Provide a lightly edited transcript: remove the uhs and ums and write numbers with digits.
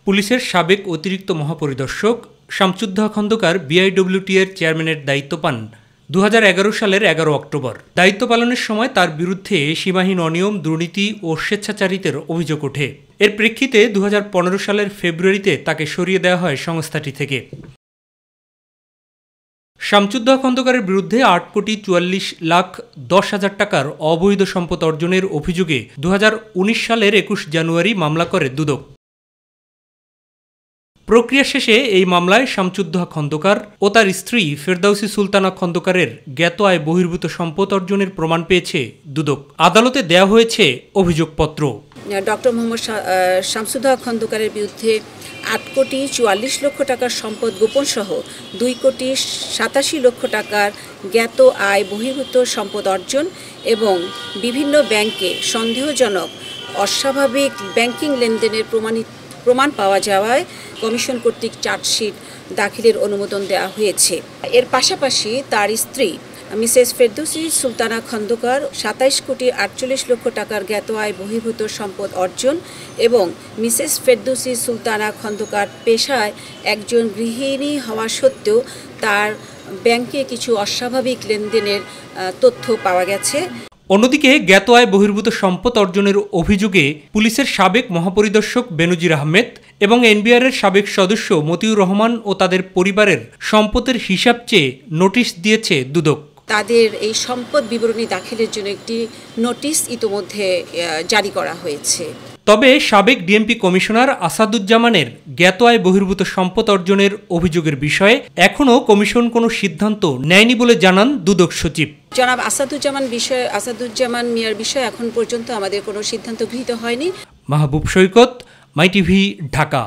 পুলিশের সাবেক অতিরিক্ত মহাপরিদর্শক শামসুদ্দোহা খন্দকার বিআইডব্লিউটি এর চেয়ারম্যানের দায়িত্ব পান 2011 সালের 11 অক্টোবর। দায়িত্ব পালনের সময় তার বিরুদ্ধে সীমাহীন অনিয়ম, দুর্নীতি ও স্বেচ্ছাচারিতার অভিযোগ ওঠে। এর প্রেক্ষিতে 2015 সালের ফেব্রুয়ারিতে তাকে সরিয়ে দেওয়া হয় সংস্থাটি থেকে। শামসুদ্দোহা খন্দকারের বিরুদ্ধে 8,44,10,000 টাকার অবৈধ সম্পদ অর্জনের অভিযোগে 2019 সালের 21 জানুয়ারি মামলা করে দুদক। প্রক্রিয়া শেষে এই মামলায় শামসুদ্দোহা খন্দকার ও তার স্ত্রী ফেরদাউসী সুলতানা খন্দকারের জ্ঞাত আয় বহির্ভূত সম্পদ অর্জনের প্রমাণ পেয়েছে দুদক। আদালতে দেয়া হয়েছে অভিযোগপত্র। ডক্টর মোহাম্মদ শামসুদ্দোহা খন্দকারের বিরুদ্ধে 8,44,00,000 টাকার সম্পদ গোপন সহ 2,87,00,000 টাকার জ্ঞাত আয় বহির্ভূত সম্পদ অর্জন এবং বিভিন্ন ব্যাংকে সন্দেহজনক অস্বাভাবিক ব্যাংকিং লেনদেনের প্রমাণ পাওয়া যাওয়ায় কমিশন কর্তৃক চার্জশিট দাখিলের অনুমোদন দেওয়া হয়েছে। এর পাশাপাশি তার স্ত্রী মিসেস ফেরদৌসী সুলতানা খন্দকার 27,48,00,000 টাকার জ্ঞাত আয় বহির্ভূত সম্পদ অর্জন এবং মিসেস ফেরদৌসী সুলতানা খন্দকার পেশায় একজন গৃহিণী হওয়া সত্ত্বেও তার ব্যাংকে কিছু অস্বাভাবিক লেনদেনের তথ্য পাওয়া গেছে। অন্যদিকে জ্ঞাত আয় বহির্ভূত সম্পদ অর্জনের অভিযোগে পুলিশের সাবেক মহাপরিদর্শক বেনজির আহমেদ এবং এনবিআরের সাবেক সদস্য মতিউর রহমান ও তাদের পরিবারের সম্পদের হিসাব চেয়ে নোটিশ দিয়েছে দুদক। তাদের এই সম্পদ বিবরণী দাখিলের জন্য একটি নোটিশ ইতোমধ্যে জারি করা হয়েছে। তবে সাবেক ডিএমপি কমিশনার আসাদুজ্জামানের জ্ঞাত আয় বহির্ভূত সম্পদ অর্জনের অভিযোগের বিষয়ে এখনও কমিশন কোনো সিদ্ধান্ত নেয়নি বলে জানান দুদক সচিব। জনাব আসাদুজ্জামান মিয়ার বিষয়ে এখন পর্যন্ত আমাদের কোনো সিদ্ধান্ত গৃহীত হয়নি। মাহবুব সৈকত, মাই টিভি, ঢাকা।